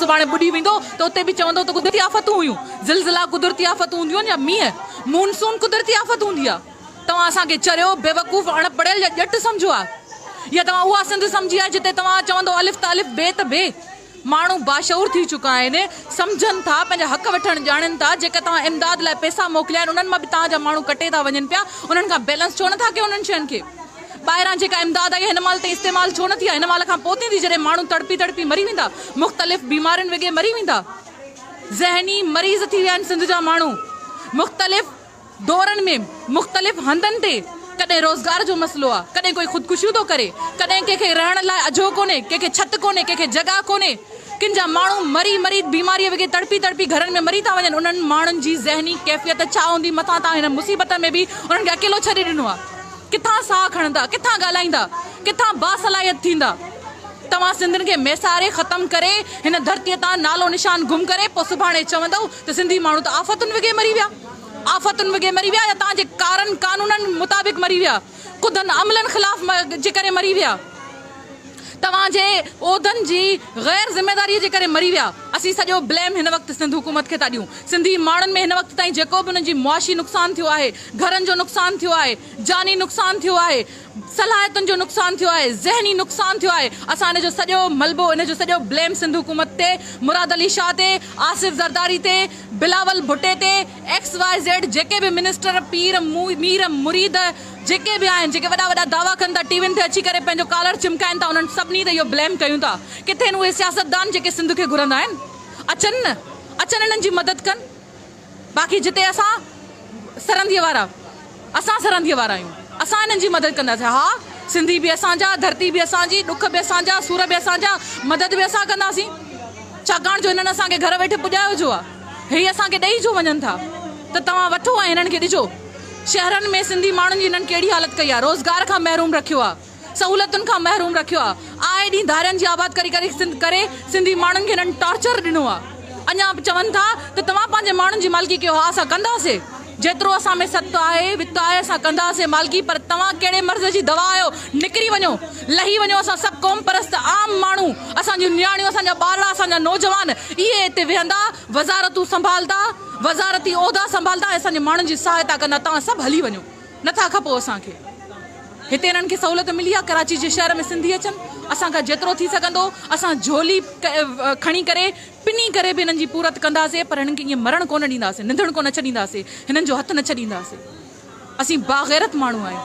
सुभाणे बुॾी वेंदो त उते बि चवंदो त कुदरती आफ़तूं हुयूं, ज़िलज़िला कुदरती आफ़तूं हूंदियूं आहिनि या मींहं मूनसून कुदरती आफ़त हूंदी आहे। तव्हां असांखे चरियो बेवकूफ़ अणपढ़ियल या ॼट सम्झो आहे, या तव्हां उहा सिंध सम्झी आहे जिते तव्हां चवंदो अलिफ त अलिफ बे त बे। माण्हू बाशऊर थी चुका आहिनि, सम्झनि था, पंहिंजा हक़ वठणु ॼाणनि था। जेका तव्हां इमदाद लाइ पैसा मोकिलिया आहिनि उन्हनि मां बि तव्हांजा माण्हू कटे था वञनि पिया, उन्हनि खां बैलेंस छो नथा कयो उन्हनि शयुनि खे? ॿाहिरां जेका इमदाद आई हिन महिल ताईं इस्तेमालु छो नथी आहे? हिन महिल खां पोइ थींदी जॾहिं माण्हू तड़पी तड़पी मरी वेंदा, मुख़्तलिफ़ बीमारियुनि वॻे मरी वेंदा। ज़हनी मरीज़ थी विया आहिनि सिंध जा माण्हू, मुख़्तलिफ़ दौरनि में मुख़्तलिफ़ हंधनि ते। कॾहिं रोज़गार जो मसइलो आहे, कॾहिं कोई ख़ुदकुशियूं थो करे, कॾहिं कंहिंखे रहण लाइ अझो कोन्हे, कंहिंखे छिति कोन्हे, कंहिंखे जॻह कोन्हे। किन जा माण्हू मरी मरी बीमारीअ वॻे तड़पी तड़पी घरनि में मरी था वञनि। उन्हनि माण्हुनि जी ज़हनी कैफ़ियत छा हूंदी मथां तव्हां हिन मुसीबत में बि उन्हनि खे अकेलो छॾे ॾिनो आहे? किथां साह खणंदा, किथां ॻाल्हाईंदा, किथां बासलाहियत थींदा? तव्हां सिंधियुनि खे मेसारे ख़तमु करे हिन धरतीअ तां नालो निशान गुम करे पोइ सुभाणे चवंदव त सिंधी माण्हू त आफ़तुनि वॻे मरी विया, आफ़तुनि वॻे मरी विया, या तव्हांजे कारनि कानूननि मुताबिक़ मरी विया, ख़ुदनि अमलनि ख़िलाफ़ जे करे मरी विया, तव्हांजे उहिदनि जी ग़ैर ज़िम्मेदारीअ जे करे मरी विया। असीं सॼो ब्लेम हिन वक़्तु सिंध हुकूमत खे था ॾियूं। सिंधी माण्हुनि में हिन वक़्तु ताईं जेको बि उन्हनि जी मुआशी नुक़सानु थियो आहे, घरनि जो नुक़सानु थियो आहे, जानी नुक़सानु थियो आहे, सलाहियतुनि जो नुक़सानु थियो आहे, ज़हनी नुक़सानु थियो आहे, असां हिन जो सॼो मलबो, हिन जो सॼो ब्लेम सिंध हुकूमत ते, मुराद अली शाह ते, आसिफ ज़रदारी ते, बिलावल भुट्टे ते, XYZ जेके बि मिनिस्टर पीर मीर मुरीद जेके बि आहिनि, जेके वॾा वॾा दावा कनि था टीवियुनि ते अची करे पंहिंजो कॉलर चिमकाइनि था, उन्हनि सभिनी ते इहो ब्लेम कयूं था। किथे आहिनि उहे सियासतदान जेके सिंध खे घुरंदा आहिनि? अचनि न, अचनि हिननि जी मदद कनि। बाक़ी जिते असां सरहंदीअ वारा, असां सरहंदीअ वारा आहियूं, असां हिननि जी मदद कंदासीं। हा, सिंधी बि असांजा, धरती बि असांजी, ॾुख बि असांजा, सूर बि असांजा, मदद बि असां कंदासीं। छाकाणि जो हिननि असांखे घर वेठे पुॼायो जो आहे, हे असांखे ॾेई जो वञनि था, त तव्हां वठो ऐं हिननि खे ॾिजो। शहरनि में सिंधी माण्हुनि जी हिननि कहिड़ी हालत कई आहे, रोज़गार खां महरूम रखियो आहे, सहूलियतुनि खां महरूम रखियो आहे, आए ॾींहुं धारियुनि जी आबाद करे सिंधी माण्हुनि खे हिननि टॉर्चर ॾिनो आहे। अञा बि चवनि था त तव्हां पंहिंजे माण्हुनि जी मालिकी कयो। हा, असां कंदासीं, जेतिरो असां में सत आहे, वित आहे, असां कंदासीं मालिकी। पर तव्हां कहिड़े मर्ज़ जी दवा आहियो? निकिरी वञो, लही वञो। असां सभु क़ौम परस्त आम माण्हू, असांजूं नियाणियूं, असांजा ॿार, असांजा नौजवान इहे हिते वेहंदा, वज़ारतूं संभालंदा, वज़ारती उहिदा संभालंदा, असांजे माण्हुनि जी सहायता कंदा। तव्हां सभु हली वञो, नथा खपो असांखे। हिते हिननि खे सहूलियत मिली आहे, कराची जे शहर में सिंधी अचनि, असांखां जेतिरो थी सघंदो असां झोली खणी करे पिनी करे बि हिननि जी पूरत कंदासीं। पर हिननि खे ईअं मरण कोन ॾींदासीं, निंधण कोन छॾींदासीं, हिननि जो हथु न छॾींदासीं। असीं बाग़ैरत माण्हू आहियूं।